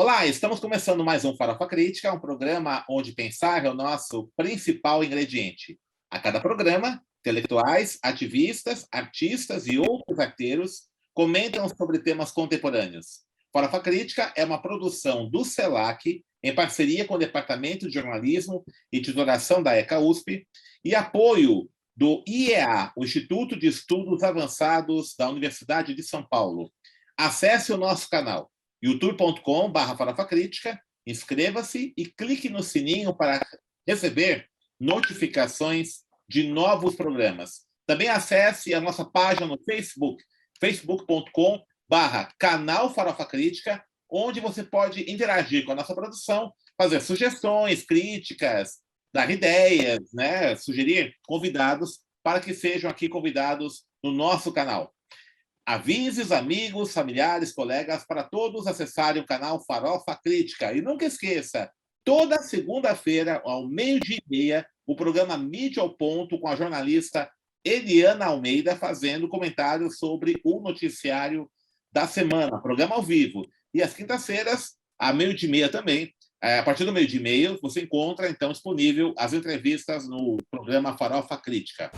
Olá, estamos começando mais um Farofa Crítica, um programa onde pensar é o nosso principal ingrediente. A cada programa, intelectuais, ativistas, artistas e outros arteiros comentam sobre temas contemporâneos. Farofa Crítica é uma produção do CELAC, em parceria com o Departamento de Jornalismo e Titulação da ECA-USP, e apoio do IEA, o Instituto de Estudos Avançados da Universidade de São Paulo. Acesse o nosso canal youtube.com/farofacrítica, inscreva-se e clique no sininho para receber notificações de novos programas. Também acesse a nossa página no Facebook, facebook.com/canal Farofa Crítica, onde você pode interagir com a nossa produção, fazer sugestões, críticas, dar ideias, né? Sugerir convidados para que sejam aqui convidados no nosso canal. Avise os amigos, familiares, colegas, para todos acessarem o canal Farofa Crítica. E nunca esqueça, toda segunda-feira, ao 12h30, o programa Mídia ao Ponto, com a jornalista Eliana Almeida, fazendo comentários sobre o noticiário da semana, programa ao vivo. E às quintas-feiras, à 12h30 também, a partir do 12h30, você encontra, então, disponível as entrevistas no programa Farofa Crítica.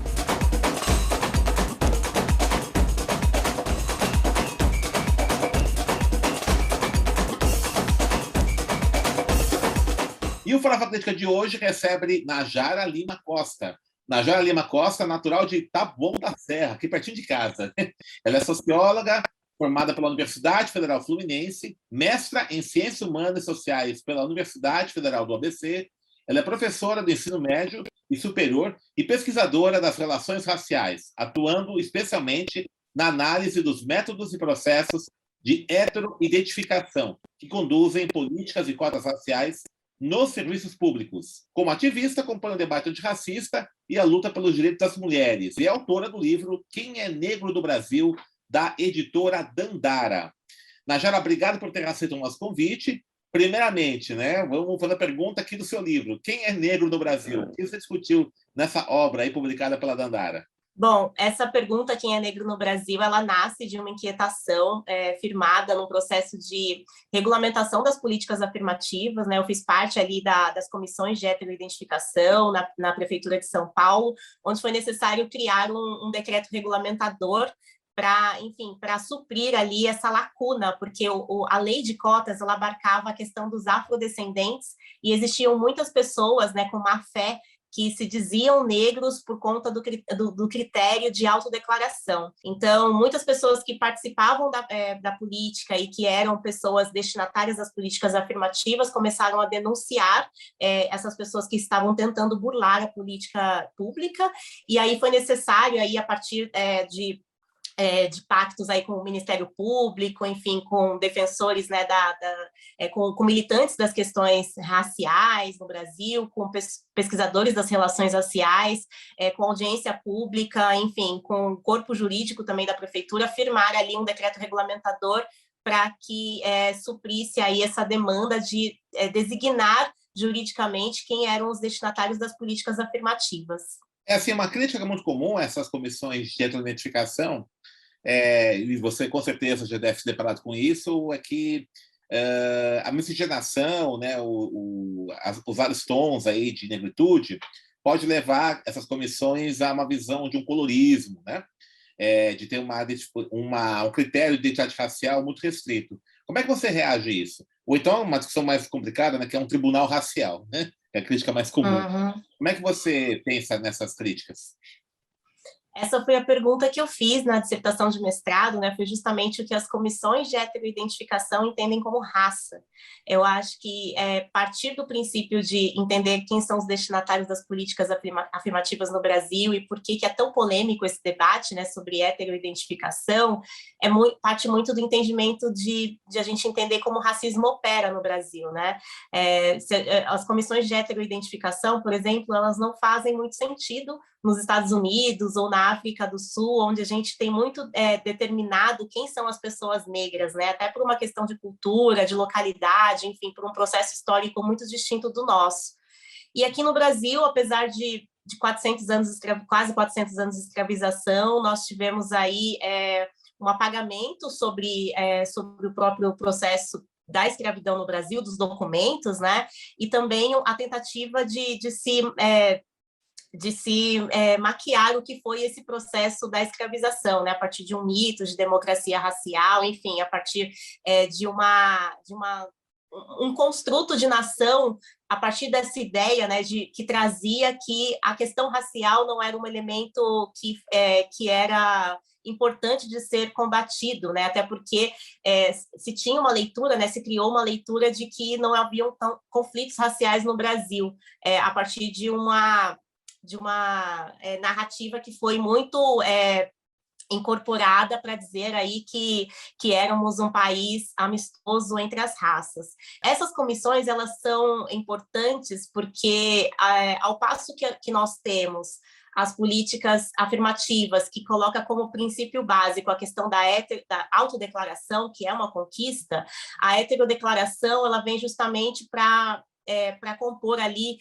E o Farofa Crítica de hoje recebe Najara Lima Costa. Najara Lima Costa, natural de Taboão da Serra, aqui pertinho de casa. Ela é socióloga, formada pela Universidade Federal Fluminense, mestra em Ciências Humanas e Sociais pela Universidade Federal do ABC. Ela é professora do ensino médio e superior e pesquisadora das relações raciais, atuando especialmente na análise dos métodos e processos de heteroidentificação que conduzem políticas e cotas raciais nos serviços públicos. Como ativista, acompanha o debate antirracista e a luta pelos direitos das mulheres. E é autora do livro Quem é Negro do Brasil, da editora Dandara. Najara, obrigado por ter aceito o nosso convite. Primeiramente, né, vamos fazer a pergunta aqui do seu livro. Quem é negro no Brasil? O que você discutiu nessa obra aí publicada pela Dandara? Bom, essa pergunta, quem é negro no Brasil, ela nasce de uma inquietação firmada no processo de regulamentação das políticas afirmativas, né? Eu fiz parte ali das comissões de heteroidentificação na Prefeitura de São Paulo, onde foi necessário criar um decreto regulamentador para suprir ali essa lacuna, porque a lei de cotas, ela abarcava a questão dos afrodescendentes e existiam muitas pessoas, né, com má fé, que se diziam negros por conta do critério de autodeclaração. Então, muitas pessoas que participavam da política e que eram pessoas destinatárias das políticas afirmativas começaram a denunciar essas pessoas que estavam tentando burlar a política pública, e aí foi necessário, aí, a partir de pactos aí com o Ministério Público, enfim, com defensores, né, com militantes das questões raciais no Brasil, com pesquisadores das relações raciais, com audiência pública, enfim, com o corpo jurídico também da Prefeitura, firmar ali um decreto regulamentador para que suprisse aí essa demanda de designar juridicamente quem eram os destinatários das políticas afirmativas. É assim, uma crítica muito comum a essas comissões de heteroidentificação, e você com certeza já deve se deparado com isso, é que a miscigenação, né, os vários tons aí de negritude, pode levar essas comissões a uma visão de um colorismo, né? De ter um critério de identidade racial muito restrito. Como é que você reage a isso? Ou então uma discussão mais complicada, né, que é um tribunal racial, né? É a crítica mais comum. Uhum. Como é que você pensa nessas críticas? Essa foi a pergunta que eu fiz na dissertação de mestrado, né? Foi justamente o que as comissões de heteroidentificação entendem como raça. Eu acho que partir do princípio de entender quem são os destinatários das políticas afirmativas no Brasil e por que é tão polêmico esse debate, né, sobre heteroidentificação, parte muito do entendimento de a gente entender como o racismo opera no Brasil, né? As comissões de heteroidentificação, por exemplo, elas não fazem muito sentido nos Estados Unidos ou na África do Sul, onde a gente tem muito determinado quem são as pessoas negras, né? Até por uma questão de cultura, de localidade, enfim, por um processo histórico muito distinto do nosso. E aqui no Brasil, apesar de 400 anos, quase 400 anos de escravização, nós tivemos aí um apagamento sobre o próprio processo da escravidão no Brasil, dos documentos, né? E também a tentativa de se maquiar o que foi esse processo da escravização, né? A partir de um mito de democracia racial, enfim, a partir de um construto de nação a partir dessa ideia, né, que trazia que a questão racial não era um elemento que era importante de ser combatido, né? Até porque se tinha uma leitura, né, se criou uma leitura de que não haviam conflitos raciais no Brasil, a partir de uma narrativa que foi muito incorporada para dizer aí que éramos um país amistoso entre as raças. Essas comissões, elas são importantes porque, ao passo que nós temos as políticas afirmativas, que coloca como princípio básico a questão da autodeclaração, que é uma conquista, a heterodeclaração ela vem justamente para compor ali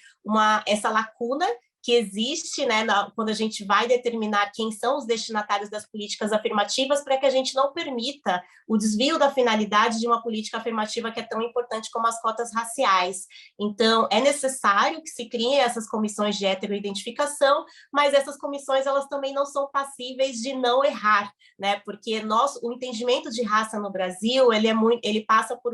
essa lacuna que existe, né, quando a gente vai determinar quem são os destinatários das políticas afirmativas, para que a gente não permita o desvio da finalidade de uma política afirmativa que é tão importante como as cotas raciais. Então, é necessário que se criem essas comissões de heteroidentificação, mas essas comissões, elas também não são passíveis de não errar, né, porque o entendimento de raça no Brasil, ele passa por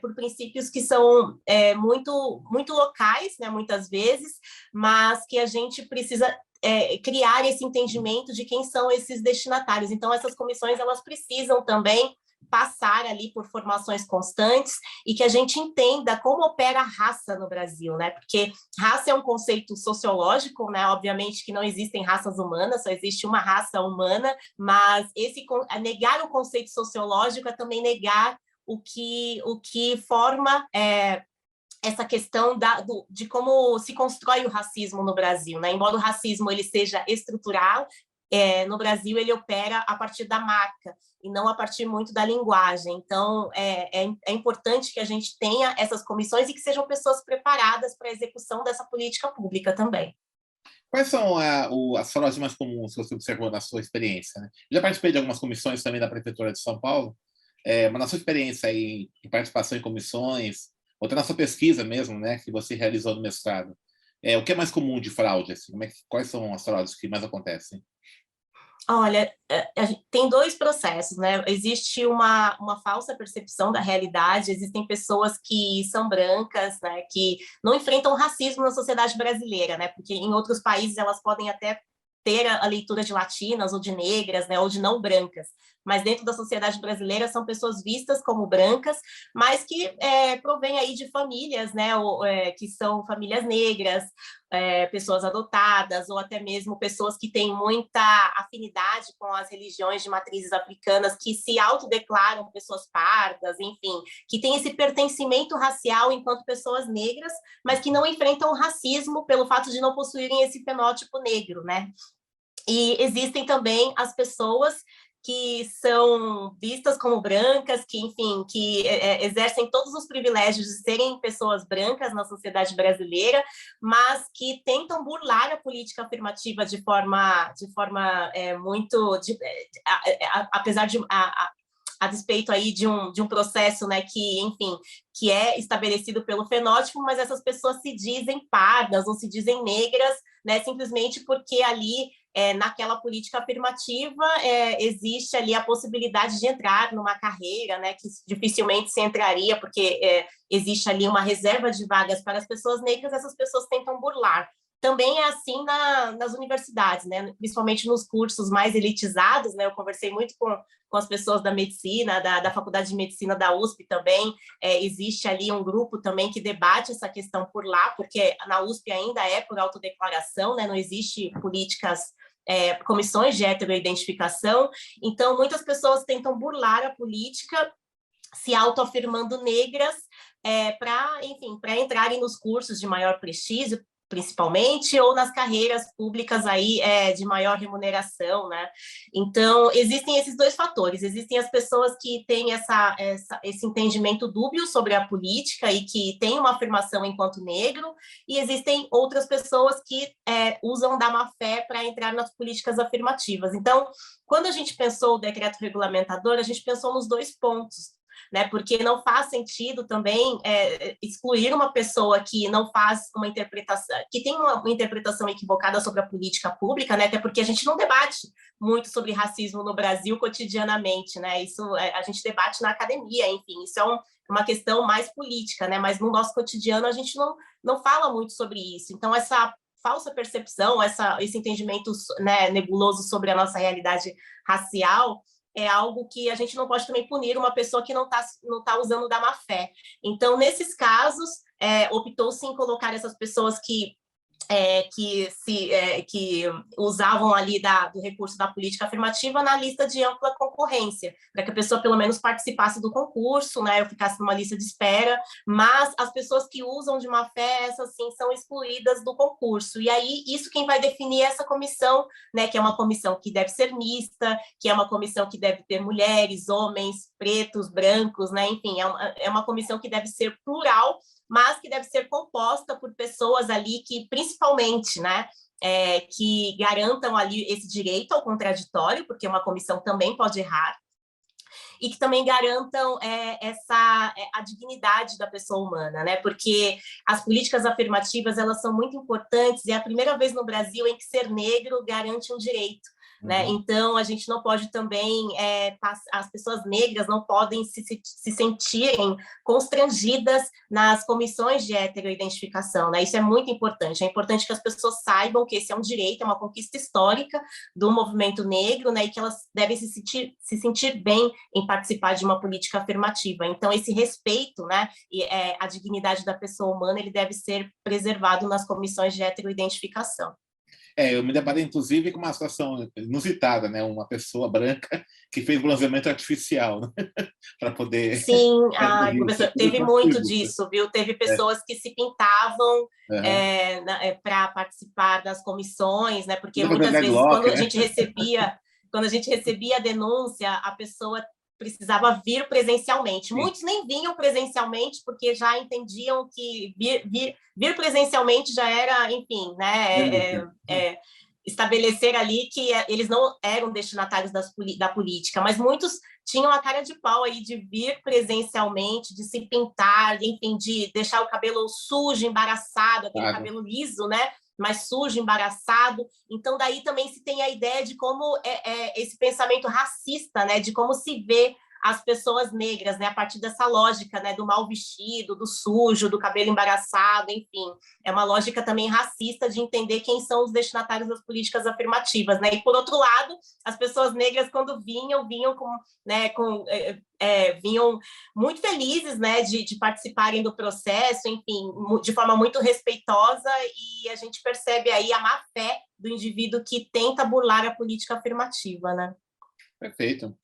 por princípios que são muito locais, né, muitas vezes, mas que a gente precisa criar esse entendimento de quem são esses destinatários. Então, essas comissões, elas precisam também passar ali por formações constantes e que a gente entenda como opera a raça no Brasil, né? Porque raça é um conceito sociológico, né? Obviamente que não existem raças humanas, só existe uma raça humana, mas negar o conceito sociológico é também negar o que forma essa questão de como se constrói o racismo no Brasil, né? Embora o racismo ele seja estrutural, no Brasil ele opera a partir da marca e não a partir muito da linguagem. Então, é importante que a gente tenha essas comissões e que sejam pessoas preparadas para a execução dessa política pública também. Quais são as falas mais comuns que você observou na sua experiência, né? Já participei de algumas comissões também da Prefeitura de São Paulo, mas na sua experiência aí, de participação em comissões, ou até na sua pesquisa mesmo, né, que você realizou no mestrado, o que é mais comum de fraude? Assim? Quais são as fraudes que mais acontecem? Olha, tem dois processos, né? Existe uma falsa percepção da realidade, existem pessoas que são brancas, né, que não enfrentam racismo na sociedade brasileira, né? Porque em outros países elas podem até ter a leitura de latinas ou de negras, né, ou de não brancas, mas dentro da sociedade brasileira são pessoas vistas como brancas, mas que provêm aí de famílias, né, que são famílias negras, pessoas adotadas, ou até mesmo pessoas que têm muita afinidade com as religiões de matrizes africanas, que se autodeclaram pessoas pardas, enfim, que têm esse pertencimento racial enquanto pessoas negras, mas que não enfrentam o racismo pelo fato de não possuírem esse fenótipo negro, né? E existem também as pessoas que são vistas como brancas, que, enfim, que exercem todos os privilégios de serem pessoas brancas na sociedade brasileira, mas que tentam burlar a política afirmativa de forma muito... apesar de... a despeito aí de um processo, né, que, enfim, que é estabelecido pelo fenótipo, mas essas pessoas se dizem pardas ou se dizem negras, né, simplesmente porque ali, naquela política afirmativa, existe ali a possibilidade de entrar numa carreira, né, que dificilmente se entraria, porque existe ali uma reserva de vagas para as pessoas negras, essas pessoas tentam burlar. Também é assim nas universidades, né? Principalmente nos cursos mais elitizados, né? Eu conversei muito com as pessoas da medicina, da Faculdade de Medicina da USP também, existe ali um grupo também que debate essa questão por lá, porque na USP ainda é por autodeclaração, né? Não existe políticas, comissões de heteroidentificação, então muitas pessoas tentam burlar a política se autoafirmando negras para entrarem nos cursos de maior prestígio, principalmente, ou nas carreiras públicas aí de maior remuneração, né? Então, existem esses dois fatores. Existem as pessoas que têm esse entendimento dúbio sobre a política e que têm uma afirmação enquanto negro, e existem outras pessoas que usam da má-fé para entrar nas políticas afirmativas. Então, quando a gente pensou o decreto regulamentador, a gente pensou nos dois pontos. né? Porque não faz sentido também excluir uma pessoa que não faz uma interpretação, que tem uma interpretação equivocada sobre a política pública, né? Até porque a gente não debate muito sobre racismo no Brasil cotidianamente, né? Isso a gente debate na academia, enfim, isso é uma questão mais política, né? Mas no nosso cotidiano a gente não fala muito sobre isso. Então, essa falsa percepção, esse entendimento, né, nebuloso sobre a nossa realidade racial é algo que a gente não pode também punir uma pessoa que não tá usando da má fé. Então, nesses casos, optou-se em colocar essas pessoas que usavam ali do recurso da política afirmativa na lista de ampla concorrência, para que a pessoa pelo menos participasse do concurso, né, ou ficasse numa lista de espera, mas as pessoas que usam de má fé, essas sim são excluídas do concurso. E aí, isso quem vai definir é essa comissão, né, que é uma comissão que deve ser mista, que é uma comissão que deve ter mulheres, homens, pretos, brancos, né, enfim, é uma comissão que deve ser plural, mas que deve ser composta por pessoas ali que, principalmente, né, que garantam ali esse direito ao contraditório, porque uma comissão também pode errar, e que também garantam a dignidade da pessoa humana, né? Porque as políticas afirmativas, elas são muito importantes, e é a primeira vez no Brasil em que ser negro garante um direito. Né? Então, a gente não pode também, as pessoas negras não podem se sentirem constrangidas nas comissões de heteroidentificação, né? Isso é muito importante. É importante que as pessoas saibam que esse é um direito, é uma conquista histórica do movimento negro, né? E que elas devem se sentir bem em participar de uma política afirmativa. Então, esse respeito, né, e a dignidade da pessoa humana, ele deve ser preservado nas comissões de heteroidentificação. Eu me deparei, inclusive, com uma situação inusitada, né? Uma pessoa branca que fez bronzeamento artificial, né? Para poder... Sim, professor, teve muito disso, viu? Teve pessoas que se pintavam para participar das comissões, né? Porque muitas vezes, quando a gente recebia a denúncia, a pessoa precisava vir presencialmente. Muitos nem vinham presencialmente, porque já entendiam que vir presencialmente já era, enfim, né, estabelecer ali que eles não eram destinatários da política, mas muitos tinham a cara de pau aí de vir presencialmente, de se pintar, enfim, de deixar o cabelo sujo, embaraçado, aquele cabelo liso, né? Mais sujo, embaraçado. Então, daí também se tem a ideia de como esse pensamento racista, né, de como se vê as pessoas negras, né, a partir dessa lógica, né, do mal vestido, do sujo, do cabelo embaraçado, enfim. É uma lógica também racista de entender quem são os destinatários das políticas afirmativas, né? E, por outro lado, as pessoas negras, quando vinham vinham muito felizes, né, de participarem do processo, enfim, de forma muito respeitosa, e a gente percebe aí a má fé do indivíduo que tenta burlar a política afirmativa, né? Perfeito.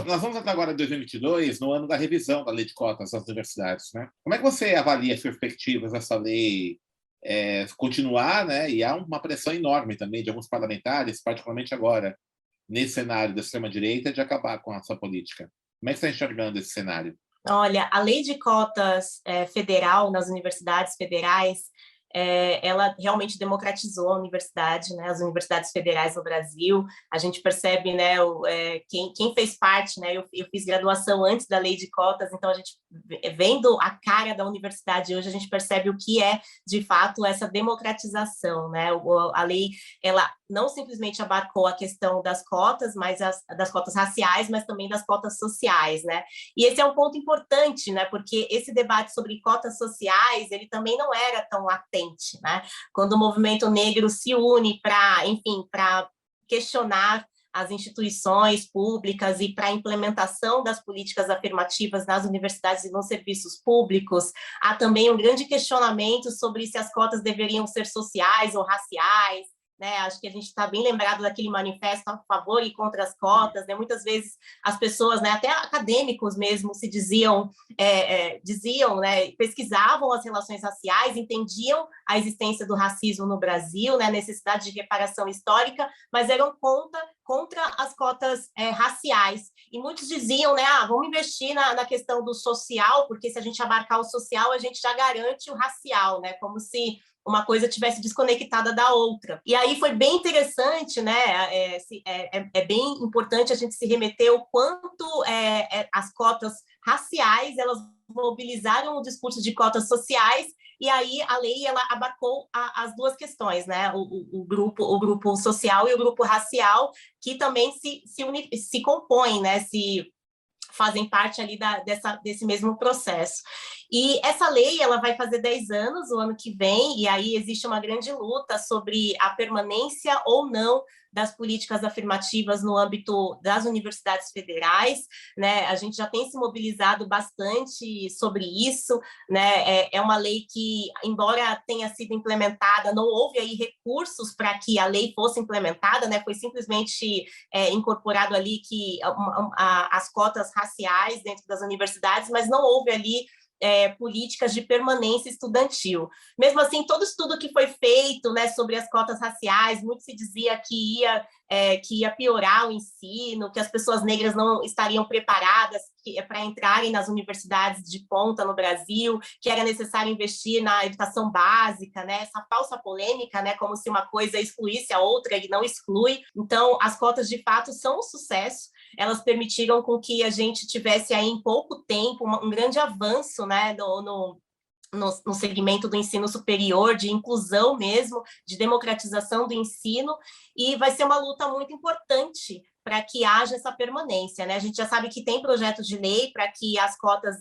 Nós vamos entrar agora em 2022, no ano da revisão da lei de cotas das universidades, né? Como é que você avalia as perspectivas dessa lei continuar, né? E há uma pressão enorme também de alguns parlamentares, particularmente agora, nesse cenário da extrema-direita, de acabar com essa política. Como é que você está enxergando esse cenário? Olha, a lei de cotas federal nas universidades federais, ela realmente democratizou a universidade, né, as universidades federais no Brasil. A gente percebe, né, quem fez parte, né, eu fiz graduação antes da lei de cotas, então a gente, vendo a cara da universidade hoje, a gente percebe o que é, de fato, essa democratização, né? A lei, ela não simplesmente abarcou a questão das cotas, mas das cotas raciais, mas também das cotas sociais, né? E esse é um ponto importante, né? Porque esse debate sobre cotas sociais, ele também não era tão latente, né? Quando o movimento negro se une para, enfim, para questionar as instituições públicas e para a implementação das políticas afirmativas nas universidades e nos serviços públicos, há também um grande questionamento sobre se as cotas deveriam ser sociais ou raciais, né? Acho que a gente está bem lembrado daquele manifesto a favor e contra as cotas, né? Muitas vezes as pessoas, né, até acadêmicos mesmo, se diziam, né, pesquisavam as relações raciais, entendiam a existência do racismo no Brasil, né, a necessidade de reparação histórica, mas eram contra as cotas raciais. e muitos diziam, né, vamos investir na questão do social, porque se a gente abarcar o social, a gente já garante o racial, né, como se uma coisa tivesse desconectada da outra. E aí foi bem interessante, né? É bem importante a gente se remeter ao quanto as cotas raciais, elas mobilizaram o discurso de cotas sociais, e aí a lei ela abarcou as duas questões, né? O grupo social e o grupo racial, que também se compõem, né? Fazem parte ali desse mesmo processo. E essa lei ela vai fazer 10 anos, o ano que vem, e aí existe uma grande luta sobre a permanência ou não das políticas afirmativas no âmbito das universidades federais, né? A gente já tem se mobilizado bastante sobre isso, né? É uma lei que, embora tenha sido implementada, não houve aí recursos para que a lei fosse implementada, né? Foi simplesmente incorporado ali que as cotas raciais dentro das universidades, mas não houve ali políticas de permanência estudantil. Mesmo assim, todo estudo que foi feito, né, sobre as cotas raciais, muito se dizia que ia piorar o ensino, que as pessoas negras não estariam preparadas para entrarem nas universidades de ponta no Brasil, que era necessário investir na educação básica, né, essa falsa polêmica, né, como se uma coisa excluísse a outra e não exclui. Então, as cotas, de fato, são um sucesso. Elas permitiram com que a gente tivesse aí em pouco tempo um grande avanço, né, no segmento do ensino superior, de inclusão mesmo, de democratização do ensino, e vai ser uma luta muito importante para que haja essa permanência, né? A gente já sabe que tem projetos de lei para que as cotas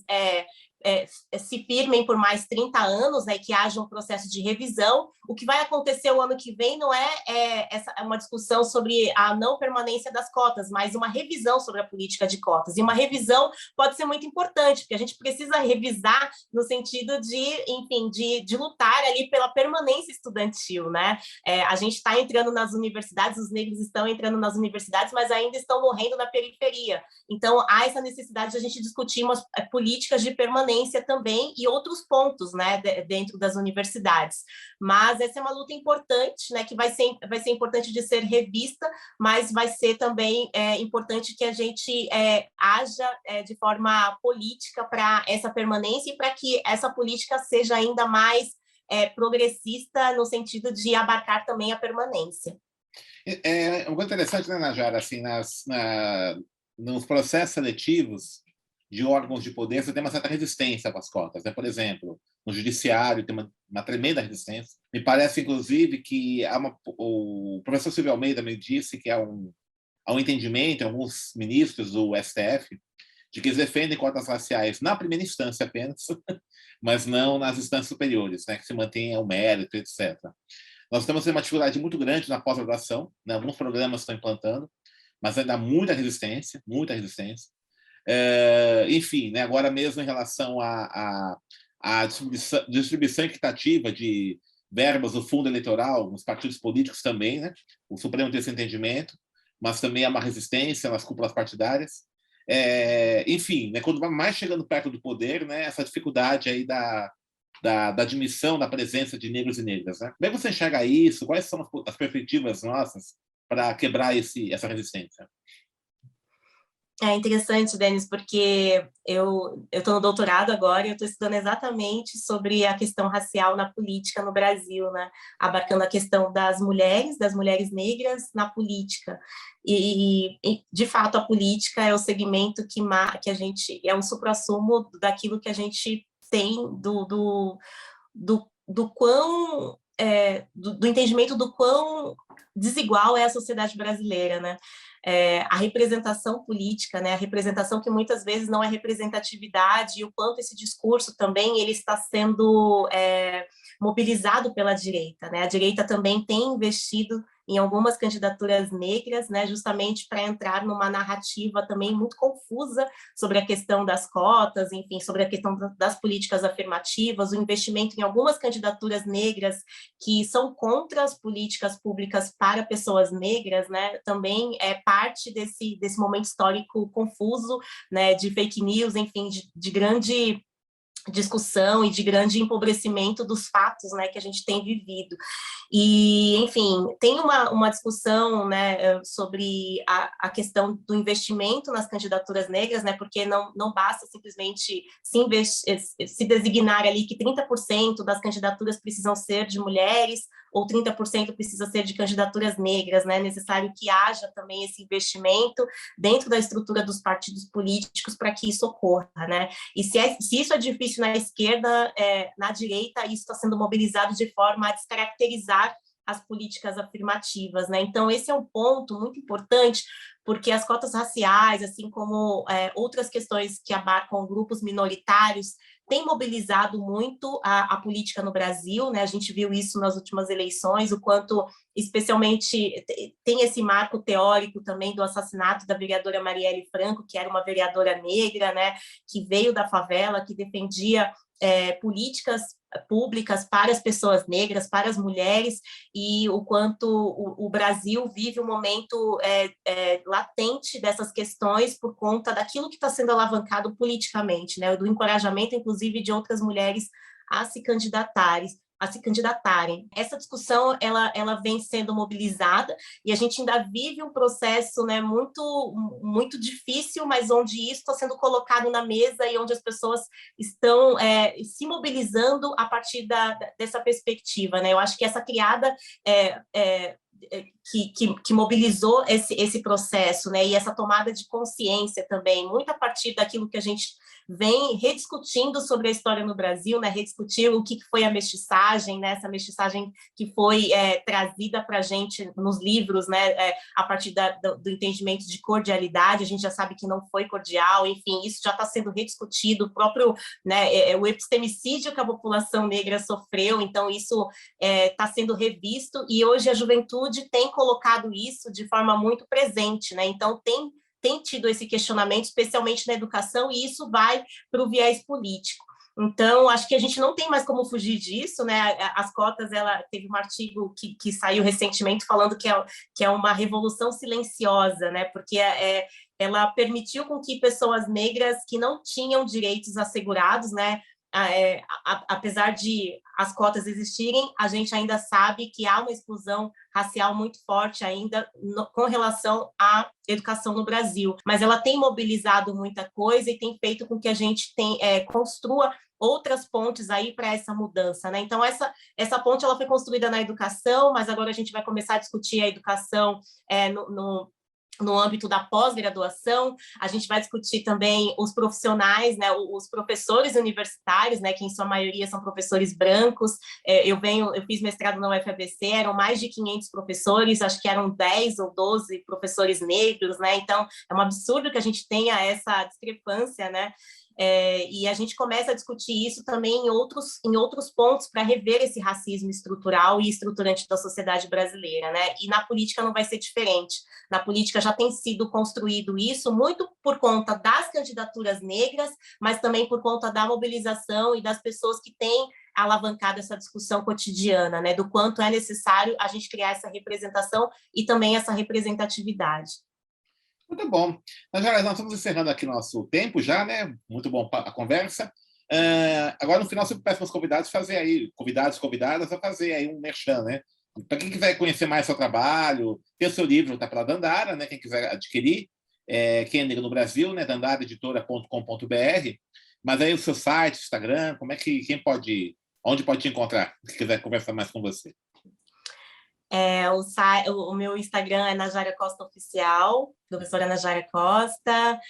se firmem por mais 30 anos, né, que haja um processo de revisão. O que vai acontecer o ano que vem não é uma discussão sobre a não permanência das cotas, mas uma revisão sobre a política de cotas. E uma revisão pode ser muito importante, porque a gente precisa revisar no sentido de lutar ali pela permanência estudantil, né? A gente está entrando nas universidades, os negros estão entrando nas universidades, mas ainda estão morrendo na periferia. Então, há essa necessidade de a gente discutir umas políticas de permanência também e outros pontos, né, dentro das universidades. Mas essa é uma luta importante, né, que vai ser importante de ser revista, mas vai ser também importante que a gente haja de forma política para essa permanência e para que essa política seja ainda mais progressista no sentido de abarcar também a permanência. É uma coisa interessante, né, Najara, assim, nos processos seletivos de órgãos de poder, você tem uma certa resistência com as cotas, né? Por exemplo, no judiciário tem uma tremenda resistência. Me parece, inclusive, que o professor Silvio Almeida me disse que há um entendimento em alguns ministros do STF de que eles defendem cotas raciais na primeira instância apenas, mas não nas instâncias superiores, né? Que se mantenha o mérito, etc. Nós temos uma dificuldade muito grande na pós-graduação, né? Alguns programas estão implantando, mas ainda há muita resistência, muita resistência. Enfim, né, agora mesmo em relação à distribuição equitativa de verbas do fundo eleitoral, nos partidos políticos também, né? O Supremo tem esse entendimento, mas também há uma resistência nas cúpulas partidárias. Enfim, né, quando vai mais chegando perto do poder, né, essa dificuldade aí da admissão da presença de negros e negras. Né? Como é que você enxerga isso? Quais são as perspectivas nossas para quebrar essa resistência? É interessante, Denis, porque eu estou no doutorado agora e eu estou estudando exatamente sobre a questão racial na política no Brasil, né? Abarcando a questão das mulheres negras na política. E de fato, a política é o segmento que a gente é o suprassumo daquilo que a gente tem do quão do entendimento do quão desigual é a sociedade brasileira, né? A representação política, né? A representação que muitas vezes não é representatividade, e o quanto esse discurso também ele está sendo mobilizado pela direita, né? A direita também tem investido em algumas candidaturas negras, né, justamente para entrar numa narrativa também muito confusa sobre a questão das cotas, enfim, sobre a questão das políticas afirmativas, o investimento em algumas candidaturas negras que são contra as políticas públicas para pessoas negras, né, também é parte desse momento histórico confuso, né, de fake news, enfim, de grande discussão e de grande empobrecimento dos fatos, né, que a gente tem vivido. E, enfim, tem uma discussão, né, sobre a questão do investimento nas candidaturas negras, né, porque não basta simplesmente se designar ali que 30% das candidaturas precisam ser de mulheres ou 30% precisa ser de candidaturas negras, né, é necessário que haja também esse investimento dentro da estrutura dos partidos políticos para que isso ocorra, né, e se isso é difícil na esquerda, na direita isso está sendo mobilizado de forma a descaracterizar as políticas afirmativas, né? Então, esse é um ponto muito importante, porque as cotas raciais, assim como outras questões que abarcam grupos minoritários, têm mobilizado muito a política no Brasil, né? A gente viu isso nas últimas eleições, o quanto, especialmente, tem esse marco teórico também do assassinato da vereadora Marielle Franco, que era uma vereadora negra, né? Que veio da favela, que defendia políticas públicas para as pessoas negras, para as mulheres, e o quanto o Brasil vive um momento latente dessas questões por conta daquilo que está sendo alavancado politicamente, né, do encorajamento, inclusive, de outras mulheres a se candidatarem. Essa discussão ela vem sendo mobilizada e a gente ainda vive um processo, né, muito difícil, mas onde isso está sendo colocado na mesa e onde as pessoas estão se mobilizando a partir dessa perspectiva, né? Eu acho que essa criada que mobilizou esse processo, né? E essa tomada de consciência também, muito a partir daquilo que a gente vem rediscutindo sobre a história no Brasil, né? Rediscutir o que foi a mestiçagem, né? Essa mestiçagem que foi trazida para a gente nos livros, né? A partir do entendimento de cordialidade, a gente já sabe que não foi cordial, enfim, isso já está sendo rediscutido, o próprio, né, o epistemicídio que a população negra sofreu, então isso está sendo revisto, e hoje a juventude tem colocado isso de forma muito presente, né? Então tem tido esse questionamento, especialmente na educação, e isso vai para o viés político. Então, acho que a gente não tem mais como fugir disso, né? As cotas, ela teve um artigo que saiu recentemente falando que é uma revolução silenciosa, né? Porque ela permitiu com que pessoas negras que não tinham direitos assegurados, né? Apesar de as cotas existirem, a gente ainda sabe que há uma exclusão racial muito forte ainda com relação à educação no Brasil, mas ela tem mobilizado muita coisa e tem feito com que a gente construa outras pontes aí para essa mudança, né? Então essa ponte ela foi construída na educação, mas agora a gente vai começar a discutir a educação no âmbito da pós-graduação. A gente vai discutir também os profissionais, né, os professores universitários, né, que em sua maioria são professores brancos. Eu fiz mestrado na UFABC, eram mais de 500 professores, acho que eram 10 ou 12 professores negros, né, então é um absurdo que a gente tenha essa discrepância, né, e a gente começa a discutir isso também em outros pontos para rever esse racismo estrutural e estruturante da sociedade brasileira, né? E na política não vai ser diferente. Na política já tem sido construído isso muito por conta das candidaturas negras, mas também por conta da mobilização e das pessoas que têm alavancado essa discussão cotidiana, né? Do quanto é necessário a gente criar essa representação e também essa representatividade. Muito bom. Nós estamos encerrando aqui nosso tempo já, né? Muito bom a conversa. Agora, no final, sempre peço para os convidados fazer aí, convidadas, a fazer aí um merchan, né? Para quem quiser conhecer mais seu trabalho, ter o seu livro, tá pela Dandara, né? Quem quiser adquirir, quem é negro no Brasil, né? dandaraeditora.com.br. Mas aí o seu site, Instagram, onde pode te encontrar, se quiser conversar mais com você? O meu Instagram é Najara Costa Oficial, professora Najara Costa,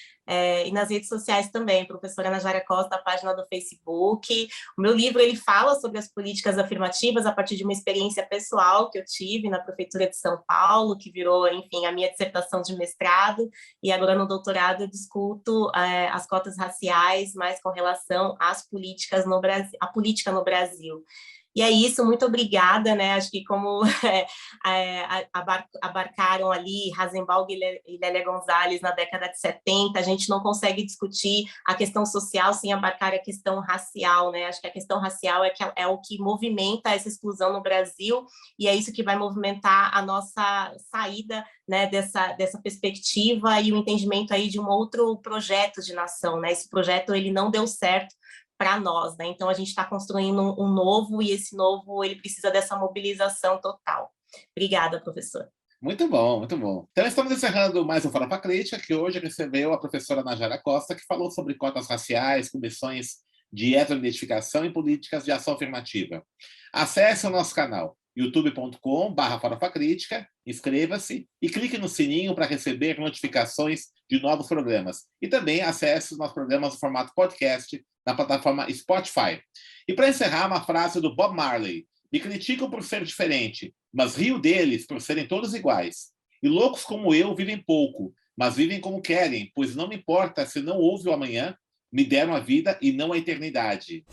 e nas redes sociais também, professora Najara Costa, a página do Facebook. O meu livro, ele fala sobre as políticas afirmativas a partir de uma experiência pessoal que eu tive na Prefeitura de São Paulo, que virou, enfim, a minha dissertação de mestrado, e agora no doutorado eu discuto as cotas raciais, mais com relação às políticas no Brasil, a política no Brasil. E é isso, muito obrigada, né? Acho que como abarcaram ali Rasenbalg e Lélia Gonzalez na década de 70, a gente não consegue discutir a questão social sem abarcar a questão racial, né? Acho que a questão racial é o que movimenta essa exclusão no Brasil, e é isso que vai movimentar a nossa saída, né, dessa perspectiva e o entendimento aí de um outro projeto de nação, né? Esse projeto, ele não deu certo, para nós, né? Então, a gente está construindo um novo, e esse novo, ele precisa dessa mobilização total. Obrigada, professor. Muito bom, muito bom. Então, estamos encerrando mais um Farofa Crítica, que hoje recebeu a professora Najara Costa, que falou sobre cotas raciais, comissões de heteroidentificação e políticas de ação afirmativa. Acesse o nosso canal youtube.com/farofacrítica, inscreva-se e clique no sininho para receber notificações de novos programas. E também acesse os nossos programas no formato podcast na plataforma Spotify. E para encerrar, uma frase do Bob Marley: me criticam por ser diferente, mas rio deles por serem todos iguais. E loucos como eu vivem pouco, mas vivem como querem, pois não me importa se não houve o amanhã, me deram a vida e não a eternidade.